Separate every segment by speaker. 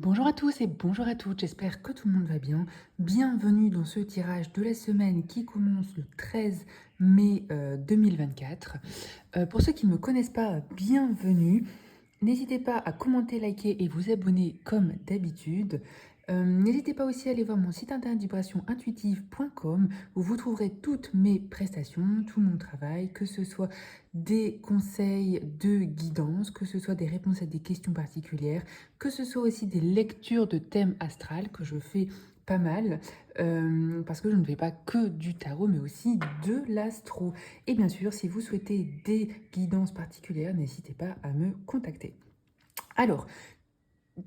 Speaker 1: Bonjour à tous et bonjour à toutes, j'espère que tout le monde va bien. Bienvenue dans ce tirage de la semaine qui commence le 13 mai 2024. Pour ceux qui ne me connaissent pas, bienvenue. N'hésitez pas à commenter, liker et vous abonner comme d'habitude. N'hésitez pas aussi à aller voir mon site internet vibrationintuitive.com où vous trouverez toutes mes prestations, tout mon travail, que ce soit des conseils de guidance, que ce soit des réponses à des questions particulières, que ce soit aussi des lectures de thèmes astral que je fais pas mal, parce que je ne fais pas que du tarot, mais aussi de l'astro. Et bien sûr, si vous souhaitez des guidances particulières, n'hésitez pas à me contacter. Alors,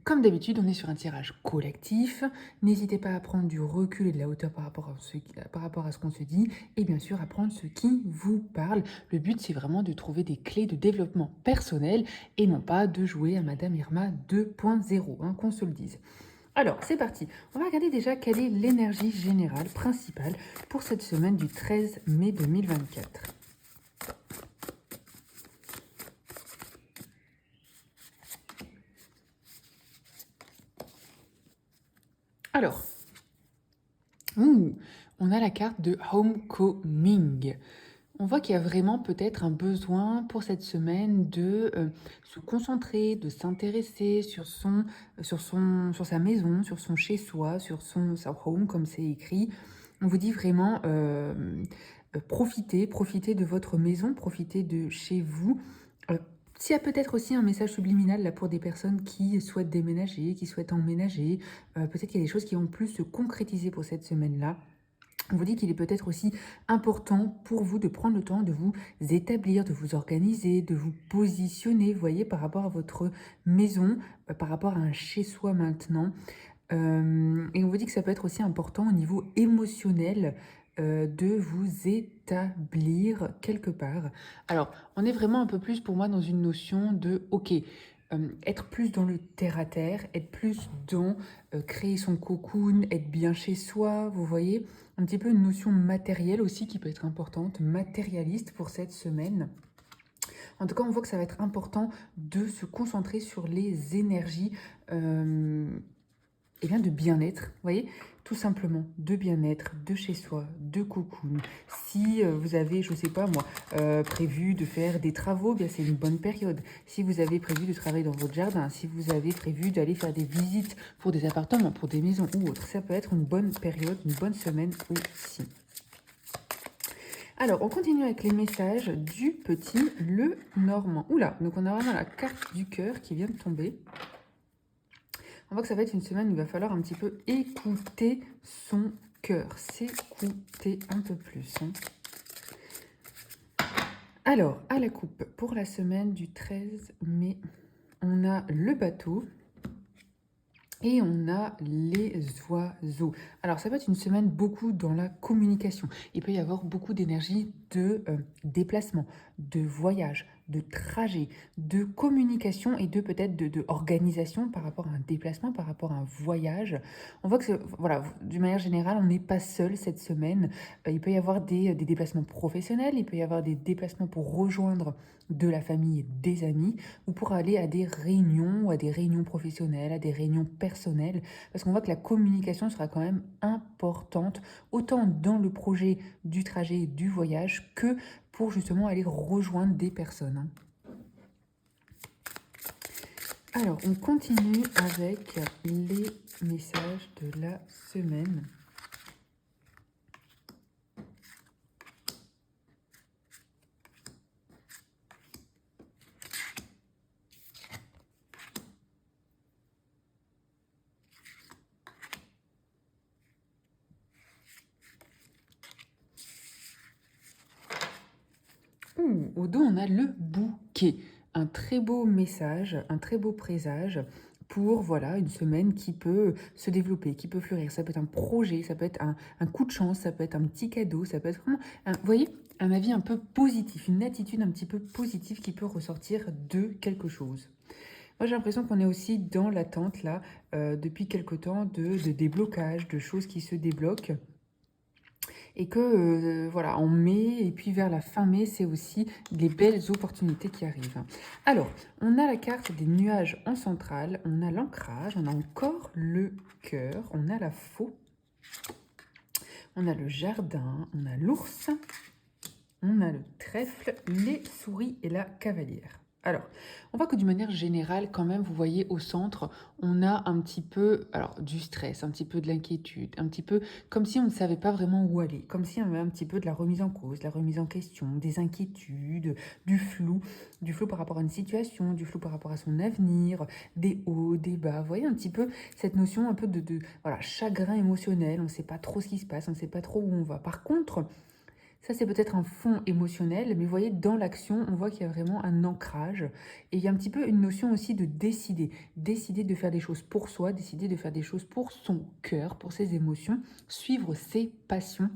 Speaker 1: comme d'habitude, on est sur un tirage collectif. N'hésitez pas à prendre du recul et de la hauteur par rapport à ce qu'on se dit, et bien sûr à prendre ce qui vous parle. Le but, c'est vraiment de trouver des clés de développement personnel et non pas de jouer à Madame Irma 2.0, hein, qu'on se le dise. Alors, c'est parti. On va regarder déjà quelle est l'énergie générale principale pour cette semaine du 13 mai 2024. Alors, on a la carte de Homecoming. On voit qu'il y a vraiment peut-être un besoin pour cette semaine de se concentrer, de s'intéresser sur sa maison, sur son chez-soi, sa home comme c'est écrit. On vous dit vraiment profitez de votre maison, profitez de chez vous. Euh, S'il y a peut-être aussi un message subliminal là pour des personnes qui souhaitent déménager, qui souhaitent emménager, peut-être qu'il y a des choses qui vont plus se concrétiser pour cette semaine-là. On vous dit qu'il est peut-être aussi important pour vous de prendre le temps de vous établir, de vous organiser, de vous positionner, vous voyez, par rapport à votre maison, par rapport à un chez-soi maintenant. Et on vous dit que ça peut être aussi important au niveau émotionnel de vous établir quelque part. Alors, on est vraiment un peu plus pour moi dans une notion de, ok, être plus dans le terre-à-terre, être plus dans créer son cocoon, être bien chez soi, vous voyez, un petit peu une notion matérielle aussi qui peut être importante, matérialiste pour cette semaine. En tout cas, on voit que ça va être important de se concentrer sur les énergies et bien de bien-être, vous voyez, tout simplement de bien-être, de chez soi, de cocoon. Si vous avez, je sais pas moi, prévu de faire des travaux, bien c'est une bonne période. Si vous avez prévu de travailler dans votre jardin, si vous avez prévu d'aller faire des visites pour des appartements, pour des maisons ou autres, ça peut être une bonne période, une bonne semaine aussi. Alors, on continue avec les messages du petit Le Normand. Oula, donc on a vraiment la carte du cœur qui vient de tomber. On voit que ça va être une semaine où il va falloir un petit peu écouter son cœur, s'écouter un peu plus. Hein. Alors, à la coupe, pour la semaine du 13 mai, on a le bateau et on a les oiseaux. Alors, ça va être une semaine beaucoup dans la communication. Il peut y avoir beaucoup d'énergie de déplacement, de voyage, de trajet, de communication et de peut-être de organisation par rapport à un déplacement, par rapport à un voyage. On voit que, voilà, d'une manière générale, on n'est pas seul cette semaine. Il peut y avoir des déplacements professionnels, il peut y avoir des déplacements pour rejoindre de la famille et des amis, ou pour aller à des réunions, ou à des réunions professionnelles, à des réunions personnelles, parce qu'on voit que la communication sera quand même importante, autant dans le projet du trajet, du voyage, que pour justement aller rejoindre des personnes. Hein. Alors, on continue avec les messages de la semaine. Au dos, on a le bouquet. Un très beau message, un très beau présage pour voilà une semaine qui peut se développer, qui peut fleurir. Ça peut être un projet, ça peut être un coup de chance, ça peut être un petit cadeau, ça peut être vraiment, vous voyez, un avis un peu positif, une attitude un petit peu positive qui peut ressortir de quelque chose. Moi, j'ai l'impression qu'on est aussi dans l'attente, là, depuis quelque temps, de déblocage, de choses qui se débloquent. et que voilà, en mai et puis vers la fin mai, c'est aussi des belles opportunités qui arrivent. Alors, on a la carte des nuages en centrale, on a l'ancrage, on a encore le cœur, on a la faux, on a le jardin, on a l'ours, on a le trèfle, les souris et la cavalière. Alors, on voit que d'une manière générale, quand même, vous voyez au centre, on a un petit peu du stress, un petit peu de l'inquiétude, un petit peu comme si on ne savait pas vraiment où aller, comme si on avait un petit peu de la remise en cause, de la remise en question, des inquiétudes, du flou par rapport à une situation, du flou par rapport à son avenir, des hauts, des bas. Vous voyez un petit peu cette notion un peu voilà, chagrin émotionnel, on ne sait pas trop ce qui se passe, on ne sait pas trop où on va. Par contre, ça, c'est peut-être un fond émotionnel, mais vous voyez, dans l'action, on voit qu'il y a vraiment un ancrage. Et il y a un petit peu une notion aussi de décider. Décider de faire des choses pour soi, décider de faire des choses pour son cœur, pour ses émotions, suivre ses passions.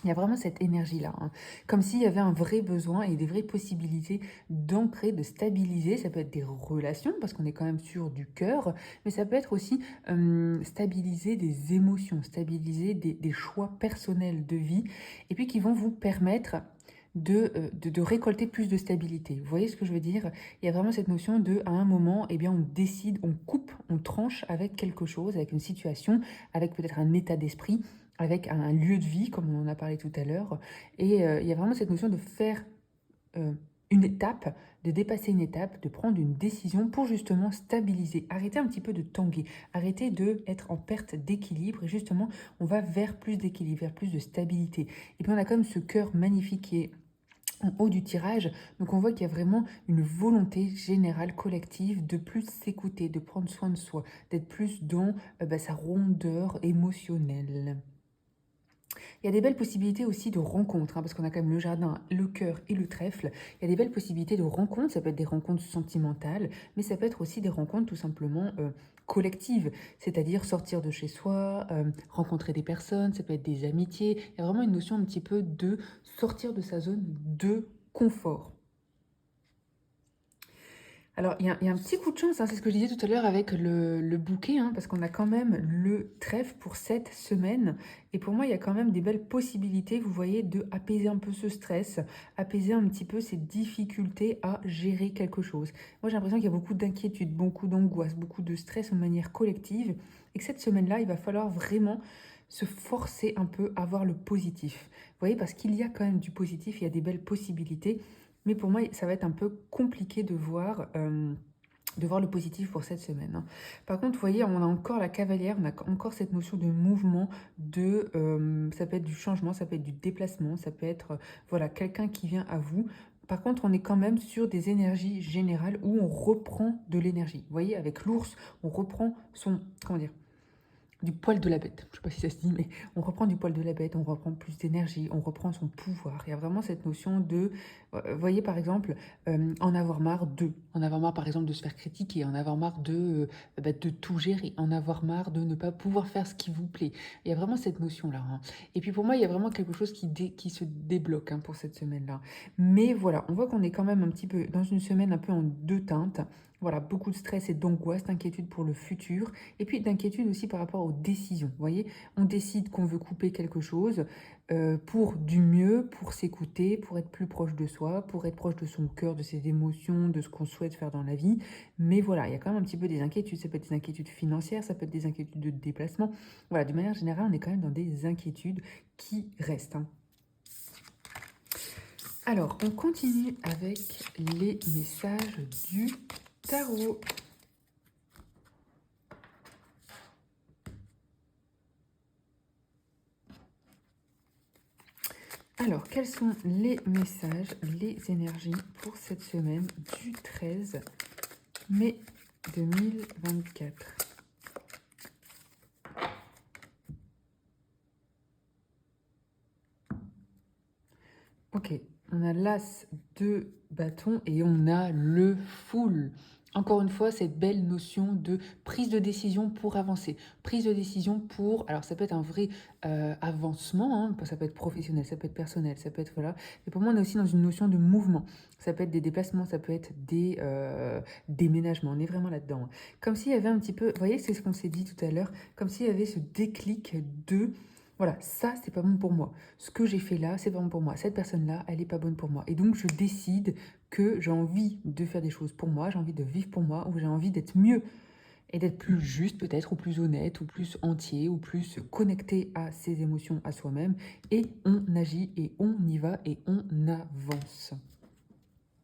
Speaker 1: Il y a vraiment cette énergie-là, hein. Comme s'il y avait un vrai besoin et des vraies possibilités d'ancrer, de stabiliser. Ça peut être des relations, parce qu'on est quand même sur du cœur, mais ça peut être aussi stabiliser des émotions, stabiliser des choix personnels de vie, et puis qui vont vous permettre de récolter plus de stabilité. Vous voyez ce que je veux dire? Il y a vraiment cette notion à un moment, eh bien, on décide, on coupe, on tranche avec quelque chose, avec une situation, avec peut-être un état d'esprit, avec un lieu de vie, comme on en a parlé tout à l'heure. Et il y a vraiment cette notion de faire une étape, de dépasser une étape, de prendre une décision pour justement stabiliser, arrêter un petit peu de tanguer, arrêter d'être en perte d'équilibre, et justement, on va vers plus d'équilibre, vers plus de stabilité. Et puis on a comme ce cœur magnifique qui est en haut du tirage, donc on voit qu'il y a vraiment une volonté générale collective de plus s'écouter, de prendre soin de soi, d'être plus dans sa rondeur émotionnelle. Il y a des belles possibilités aussi de rencontres, hein, parce qu'on a quand même le jardin, le cœur et le trèfle. Il y a des belles possibilités de rencontres, ça peut être des rencontres sentimentales, mais ça peut être aussi des rencontres tout simplement collectives, c'est-à-dire sortir de chez soi, rencontrer des personnes, ça peut être des amitiés. Il y a vraiment une notion un petit peu de sortir de sa zone de confort. Alors, il y a un petit coup de chance, hein, c'est ce que je disais tout à l'heure avec le bouquet, hein, parce qu'on a quand même le trèfle pour cette semaine. Et pour moi, il y a quand même des belles possibilités, vous voyez, de apaiser un peu ce stress, apaiser un petit peu ces difficultés à gérer quelque chose. Moi, j'ai l'impression qu'il y a beaucoup d'inquiétude, beaucoup d'angoisse, beaucoup de stress de manière collective. Et que cette semaine-là, il va falloir vraiment se forcer un peu à voir le positif. Vous voyez, parce qu'il y a quand même du positif, il y a des belles possibilités. Mais pour moi, ça va être un peu compliqué de voir le positif pour cette semaine, hein. Par contre, vous voyez, on a encore la cavalière, on a encore cette notion de mouvement, ça peut être du changement, ça peut être du déplacement, ça peut être voilà, quelqu'un qui vient à vous. Par contre, on est quand même sur des énergies générales où on reprend de l'énergie. Vous voyez, avec l'ours, on reprend comment dire, du poil de la bête. Je sais pas si ça se dit, mais on reprend du poil de la bête, on reprend plus d'énergie, on reprend son pouvoir. Il y a vraiment cette notion vous voyez par exemple, en avoir marre en avoir marre par exemple de se faire critiquer, en avoir marre de tout gérer, en avoir marre de ne pas pouvoir faire ce qui vous plaît. Il y a vraiment cette notion-là, hein. Et puis pour moi, il y a vraiment quelque chose qui se débloque, hein, pour cette semaine-là. Mais voilà, on voit qu'on est quand même un petit peu dans une semaine un peu en deux teintes. Voilà, beaucoup de stress et d'angoisse, d'inquiétude pour le futur. Et puis d'inquiétude aussi par rapport aux décisions. Vous voyez, on décide qu'on veut couper quelque chose pour du mieux, pour s'écouter, pour être plus proche de soi, pour être proche de son cœur, de ses émotions, de ce qu'on souhaite faire dans la vie. Mais voilà, il y a quand même un petit peu des inquiétudes. Ça peut être des inquiétudes financières, ça peut être des inquiétudes de déplacement. Voilà, de manière générale, on est quand même dans des inquiétudes qui restent, hein. Alors, on continue avec les messages du tarot. Alors, quels sont les messages, les énergies pour cette semaine du 13 mai 2024? Ok, on a l'as de bâton et on a le full. Encore une fois, cette belle notion de prise de décision pour avancer. Prise de décision pour... Alors, ça peut être un vrai avancement, hein, ça peut être professionnel, ça peut être personnel, ça peut être... Voilà. Et pour moi, on est aussi dans une notion de mouvement. Ça peut être des déplacements, ça peut être des déménagements. On est vraiment là-dedans, hein. Comme s'il y avait un petit peu... Vous voyez, c'est ce qu'on s'est dit tout à l'heure. Comme s'il y avait ce déclic de... voilà, ça, c'est pas bon pour moi. Ce que j'ai fait là, c'est pas bon pour moi. Cette personne-là, elle est pas bonne pour moi. Et donc, je décide que j'ai envie de faire des choses pour moi, j'ai envie de vivre pour moi, ou j'ai envie d'être mieux et d'être plus juste peut-être, ou plus honnête, ou plus entier, ou plus connecté à ses émotions, à soi-même. Et on agit, et on y va, et on avance.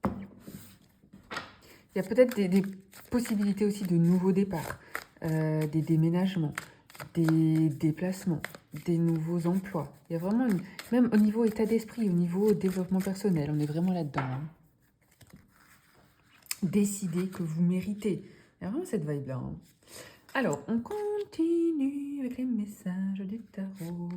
Speaker 1: Il y a peut-être des possibilités aussi de nouveaux départs, des déménagements, des déplacements, des nouveaux emplois. Il y a vraiment, même au niveau état d'esprit, au niveau développement personnel, on est vraiment là-dedans. Hein. Décidez que vous méritez. Il y a vraiment cette vibe-là. Hein. Alors, on continue avec les messages du tarot.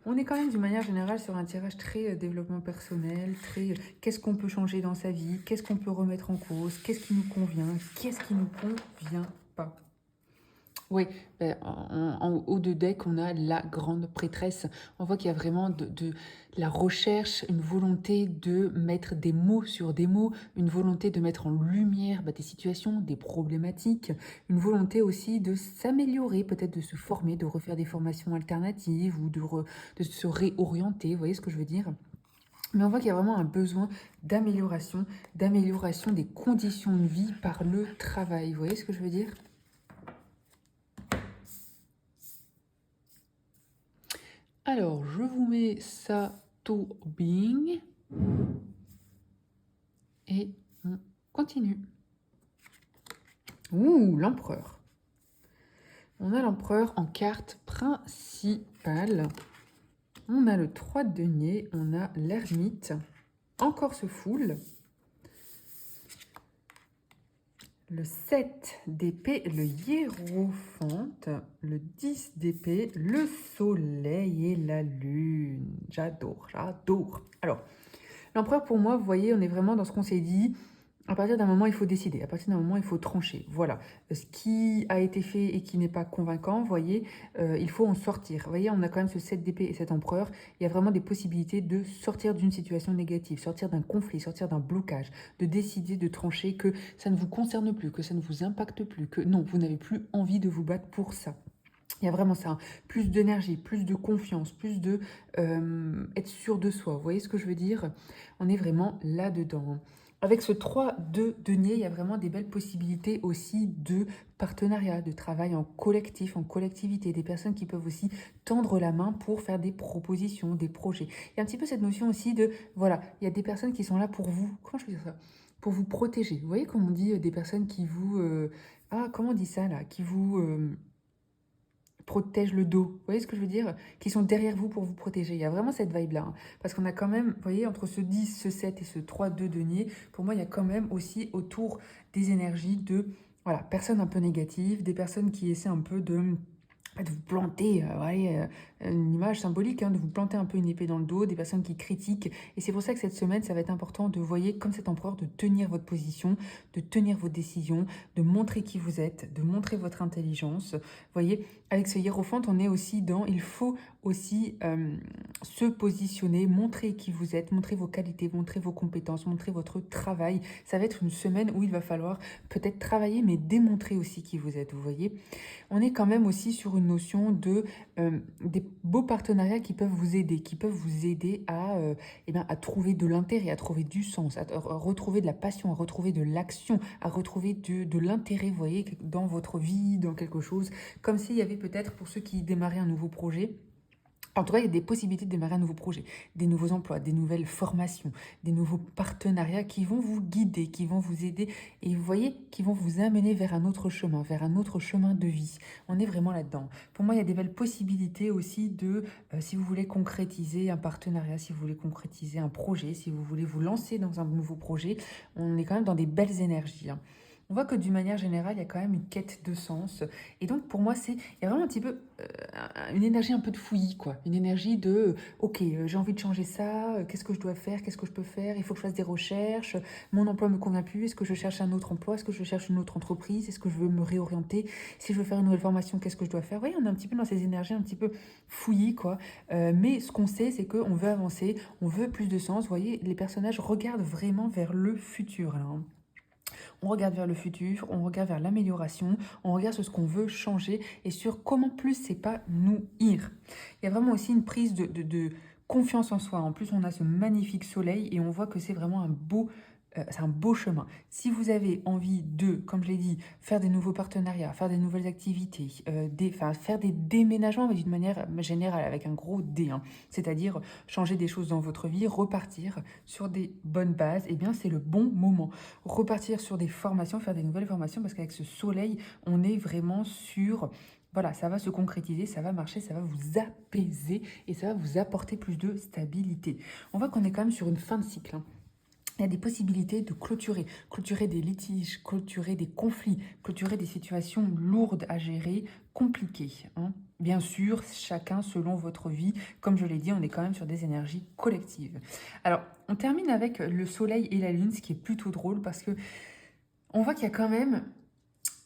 Speaker 1: On est quand même d'une manière générale sur un tirage très développement personnel, très qu'est-ce qu'on peut changer dans sa vie, qu'est-ce qu'on peut remettre en cause, qu'est-ce qui nous convient, qu'est-ce qui nous convient pas. Oui, en haut de deck, on a la grande prêtresse. On voit qu'il y a vraiment de la recherche, une volonté de mettre des mots sur des mots, une volonté de mettre en lumière des situations, des problématiques, une volonté aussi de s'améliorer, peut-être de se former, de refaire des formations alternatives ou de se réorienter, vous voyez ce que je veux dire ? Mais on voit qu'il y a vraiment un besoin d'amélioration des conditions de vie par le travail, vous voyez ce que je veux dire ? Alors, je vous mets ça to being et on continue. Ouh, l'empereur. On a l'empereur en carte principale. On a le 3 de denier, on a l'ermite, encore ce foule. Le 7 d'épée, le hiérophante, le 10 d'épée, le soleil et la lune. J'adore, j'adore. Alors, l'empereur pour moi, vous voyez, on est vraiment dans ce qu'on s'est dit. À partir d'un moment, il faut décider. À partir d'un moment, il faut trancher. Voilà. Ce qui a été fait et qui n'est pas convaincant, vous voyez, il faut en sortir. Vous voyez, on a quand même ce 7 d'épée et cet empereur. Il y a vraiment des possibilités de sortir d'une situation négative, sortir d'un conflit, sortir d'un blocage, de décider de trancher que ça ne vous concerne plus, que ça ne vous impacte plus, que non, vous n'avez plus envie de vous battre pour ça. Il y a vraiment ça, hein. Plus d'énergie, plus de confiance, plus de être sûr de soi. Vous voyez ce que je veux dire? On est vraiment là-dedans. Avec ce 3 de denier, il y a vraiment des belles possibilités aussi de partenariat, de travail en collectif, en collectivité. Des personnes qui peuvent aussi tendre la main pour faire des propositions, des projets. Il y a un petit peu cette notion aussi de, voilà, il y a des personnes qui sont là pour vous. Comment je peux dire ça? Pour vous protéger. Vous voyez comme on dit des personnes qui vous... comment on dit ça là? Qui vous... protègent le dos, vous voyez ce que je veux dire? Qui sont derrière vous pour vous protéger. Il y a vraiment cette vibe-là. Hein. Parce qu'on a quand même, vous voyez, entre ce 10, ce 7 et ce 3, 2 denier, pour moi, il y a quand même aussi autour des énergies de, voilà, personnes un peu négatives, des personnes qui essaient un peu de vous planter, une image symbolique, hein, de vous planter un peu une épée dans le dos, des personnes qui critiquent. Et c'est pour ça que cette semaine, ça va être important de, voyez, comme cet empereur, de tenir votre position, de tenir vos décisions, de montrer qui vous êtes, de montrer votre intelligence. Vous voyez, avec ce hiérophante, on est aussi dans, il faut aussi se positionner, montrer qui vous êtes, montrer vos qualités, montrer vos compétences, montrer votre travail. Ça va être une semaine où il va falloir peut-être travailler, mais démontrer aussi qui vous êtes, vous voyez. On est quand même aussi sur une notion de des beaux partenariats qui peuvent vous aider à trouver de l'intérêt, à trouver du sens, à retrouver de la passion, à retrouver de l'action, à retrouver de l'intérêt, vous voyez, dans votre vie, dans quelque chose, comme s'il y avait peut-être pour ceux qui démarraient un nouveau projet. En tout cas, il y a des possibilités de démarrer un nouveau projet, des nouveaux emplois, des nouvelles formations, des nouveaux partenariats qui vont vous guider, qui vont vous aider et vous voyez, qui vont vous amener vers un autre chemin de vie. On est vraiment là-dedans. Pour moi, il y a des belles possibilités aussi de, si vous voulez concrétiser un partenariat, si vous voulez concrétiser un projet, si vous voulez vous lancer dans un nouveau projet, on est quand même dans des belles énergies. Hein. On voit que d'une manière générale, il y a quand même une quête de sens. Et donc, pour moi, il y a vraiment un petit peu une énergie un peu de fouillis, quoi. Une énergie de, ok, j'ai envie de changer ça, qu'est-ce que je dois faire, qu'est-ce que je peux faire, il faut que je fasse des recherches, mon emploi me convient plus, est-ce que je cherche un autre emploi, est-ce que je cherche une autre entreprise, est-ce que je veux me réorienter, si je veux faire une nouvelle formation, qu'est-ce que je dois faire. Vous voyez, on est un petit peu dans ces énergies un petit peu fouillis, quoi. Mais ce qu'on sait, c'est qu'on veut avancer, on veut plus de sens. Vous voyez, les personnages regardent vraiment vers le futur, là, hein. On regarde vers le futur, on regarde vers l'amélioration, on regarde sur ce qu'on veut changer et sur comment plus c'est pas nous ir. Il y a vraiment aussi une prise de confiance en soi. En plus, on a ce magnifique soleil et on voit que c'est vraiment c'est un beau chemin. Si vous avez envie de, comme je l'ai dit, faire des nouveaux partenariats, faire des nouvelles activités, enfin, faire des déménagements, mais d'une manière générale, avec un gros D, hein, c'est-à-dire changer des choses dans votre vie, repartir sur des bonnes bases, eh bien c'est le bon moment. Repartir sur des formations, faire des nouvelles formations, parce qu'avec ce soleil, on est vraiment sur... Voilà, ça va se concrétiser, ça va marcher, ça va vous apaiser et ça va vous apporter plus de stabilité. On voit qu'on est quand même sur une fin de cycle, hein. Il y a des possibilités de clôturer des litiges, clôturer des conflits, clôturer des situations lourdes à gérer, compliquées, hein. Bien sûr, chacun selon votre vie. Comme je l'ai dit, on est quand même sur des énergies collectives. Alors, on termine avec le soleil et la lune, ce qui est plutôt drôle parce que on voit qu'il y a quand même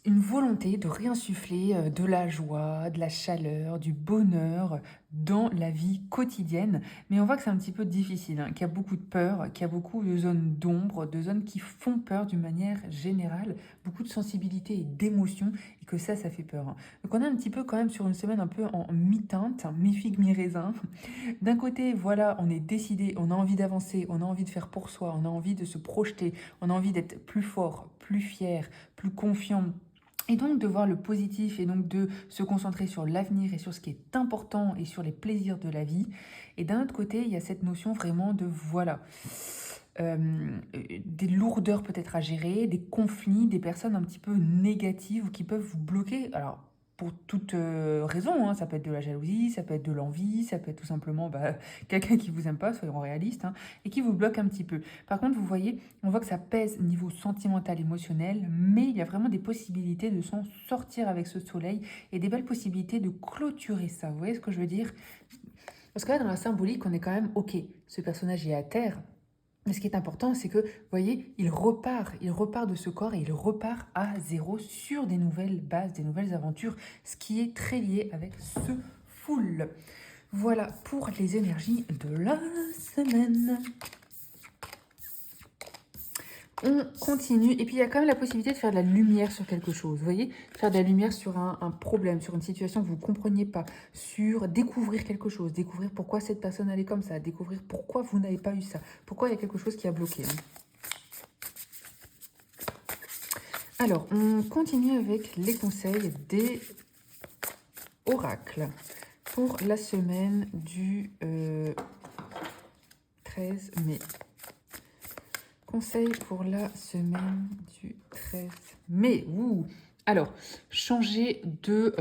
Speaker 1: une volonté de réinsuffler de la joie, de la chaleur, du bonheur dans la vie quotidienne. Mais on voit que c'est un petit peu difficile, hein, qu'il y a beaucoup de peur, qu'il y a beaucoup de zones d'ombre, de zones qui font peur d'une manière générale, beaucoup de sensibilité et d'émotion, et que ça fait peur, hein. Donc on est un petit peu quand même sur une semaine un peu en mi-teinte, hein, mi-figue, mi-raisin. D'un côté, voilà, on est décidé, on a envie d'avancer, on a envie de faire pour soi, on a envie de se projeter, on a envie d'être plus fort, plus fier, plus confiant, et donc de voir le positif et donc de se concentrer sur l'avenir et sur ce qui est important et sur les plaisirs de la vie. Et d'un autre côté, il y a cette notion vraiment de voilà, des lourdeurs peut-être à gérer, des conflits, des personnes un petit peu négatives ou qui peuvent vous bloquer. Alors, pour toute raison, hein, ça peut être de la jalousie, ça peut être de l'envie, ça peut être tout simplement quelqu'un qui vous aime pas, soyons réalistes, hein, et qui vous bloque un petit peu. Par contre, vous voyez, on voit que ça pèse niveau sentimental, émotionnel, mais il y a vraiment des possibilités de s'en sortir avec ce soleil et des belles possibilités de clôturer ça. Vous voyez ce que je veux dire? Parce que là, dans la symbolique, on est quand même, ok, ce personnage est à terre, mais ce qui est important, c'est que, vous voyez, il repart de ce corps et il repart à zéro sur des nouvelles bases, des nouvelles aventures, ce qui est très lié avec ce full. Voilà pour les énergies de la semaine. On continue, et puis il y a quand même la possibilité de faire de la lumière sur quelque chose, vous voyez, faire de la lumière sur un problème, sur une situation que vous ne compreniez pas, sur découvrir quelque chose, découvrir pourquoi cette personne elle est comme ça, découvrir pourquoi vous n'avez pas eu ça, pourquoi il y a quelque chose qui a bloqué, hein. Alors, on continue avec les conseils des oracles pour la semaine du 13 mai. Conseil pour la semaine du 13 mai. Ouh. Alors, changer de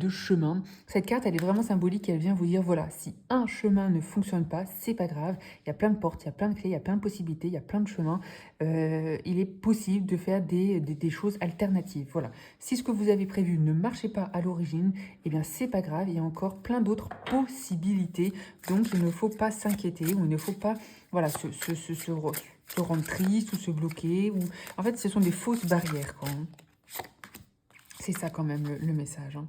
Speaker 1: chemin. Cette carte, elle est vraiment symbolique. Elle vient vous dire, voilà, si un chemin ne fonctionne pas, c'est pas grave. Il y a plein de portes, il y a plein de clés, il y a plein de possibilités, il y a plein de chemins. Il est possible de faire des choses alternatives. Voilà. Si ce que vous avez prévu ne marchait pas à l'origine, eh bien, c'est pas grave. Il y a encore plein d'autres possibilités. Donc, il ne faut pas s'inquiéter ou il ne faut pas, voilà, se rendre triste ou se bloquer. Ou... En fait, ce sont des fausses barrières, quoi, hein. C'est ça quand même le message, hein.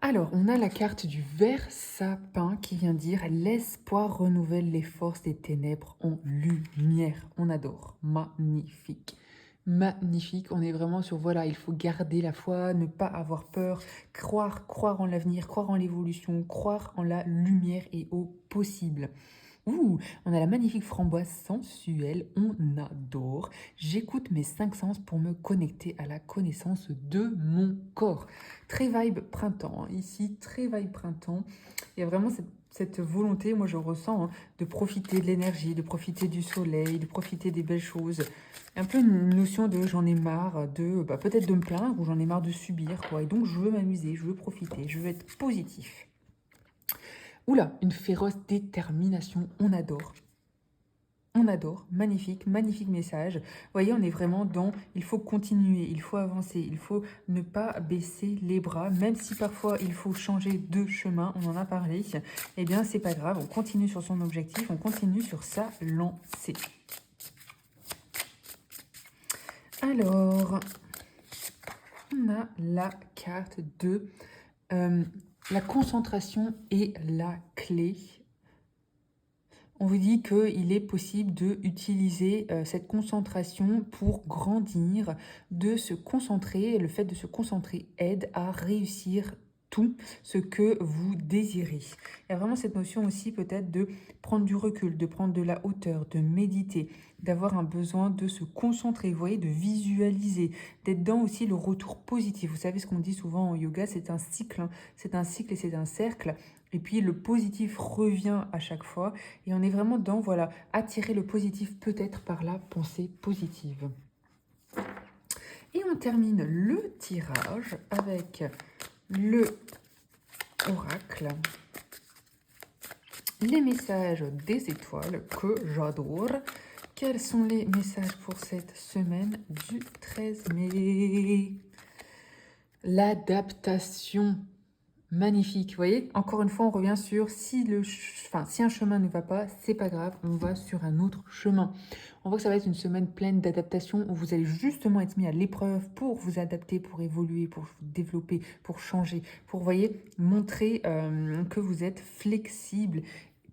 Speaker 1: Alors, on a la carte du ver sapin qui vient dire « L'espoir renouvelle les forces des ténèbres en lumière ». On adore. Magnifique. Magnifique. On est vraiment sur, voilà, il faut garder la foi, ne pas avoir peur, croire en l'avenir, croire en l'évolution, croire en la lumière et au possible. Ouh, on a la magnifique framboise sensuelle, on adore. J'écoute mes 5 sens pour me connecter à la connaissance de mon corps. Très vibe printemps, hein. Ici, très vibe printemps. Il y a vraiment cette volonté, moi je ressens, hein, de profiter de l'énergie, de profiter du soleil, de profiter des belles choses. Un peu une notion de j'en ai marre de, peut-être de me plaindre ou j'en ai marre de subir, quoi. Et donc je veux m'amuser, je veux profiter, je veux être positif. Oula, une féroce détermination, on adore. On adore, magnifique, magnifique message. Vous voyez, on est vraiment dans, il faut continuer, il faut avancer, il faut ne pas baisser les bras, même si parfois il faut changer de chemin, on en a parlé, eh bien c'est pas grave, on continue sur son objectif, on continue sur sa lancée. Alors, on a la carte de la concentration et la clé. On vous dit qu'il est possible d'utiliser cette concentration pour grandir, de se concentrer. Le fait de se concentrer aide à réussir tout ce que vous désirez. Il y a vraiment cette notion aussi peut-être de prendre du recul, de prendre de la hauteur, de méditer, d'avoir un besoin de se concentrer, vous voyez, de visualiser, d'être dans aussi le retour positif. Vous savez ce qu'on dit souvent en yoga, c'est un cycle, hein. C'est un cycle et c'est un cercle. Et puis le positif revient à chaque fois. Et on est vraiment dans, voilà, attirer le positif peut-être par la pensée positive. Et on termine le tirage avec le oracle. Les messages des étoiles que j'adore. Quels sont les messages pour cette semaine du 13 mai? L'adaptation. Magnifique, vous voyez, encore une fois, on revient sur si un chemin ne va pas, c'est pas grave, on va sur un autre chemin. On voit que ça va être une semaine pleine d'adaptation où vous allez justement être mis à l'épreuve pour vous adapter, pour évoluer, pour vous développer, pour changer, pour, vous voyez, montrer que vous êtes flexible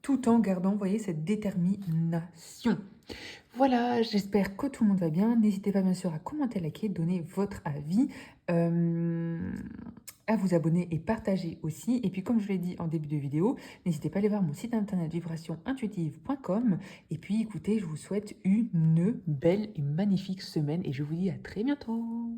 Speaker 1: tout en gardant, vous voyez, cette détermination. Voilà, j'espère que tout le monde va bien. N'hésitez pas bien sûr à commenter, liker, donner votre avis, à vous abonner et partager aussi. Et puis comme je l'ai dit en début de vidéo, n'hésitez pas à aller voir mon site internet vibrationintuitive.com. Et puis écoutez, je vous souhaite une belle et magnifique semaine et je vous dis à très bientôt.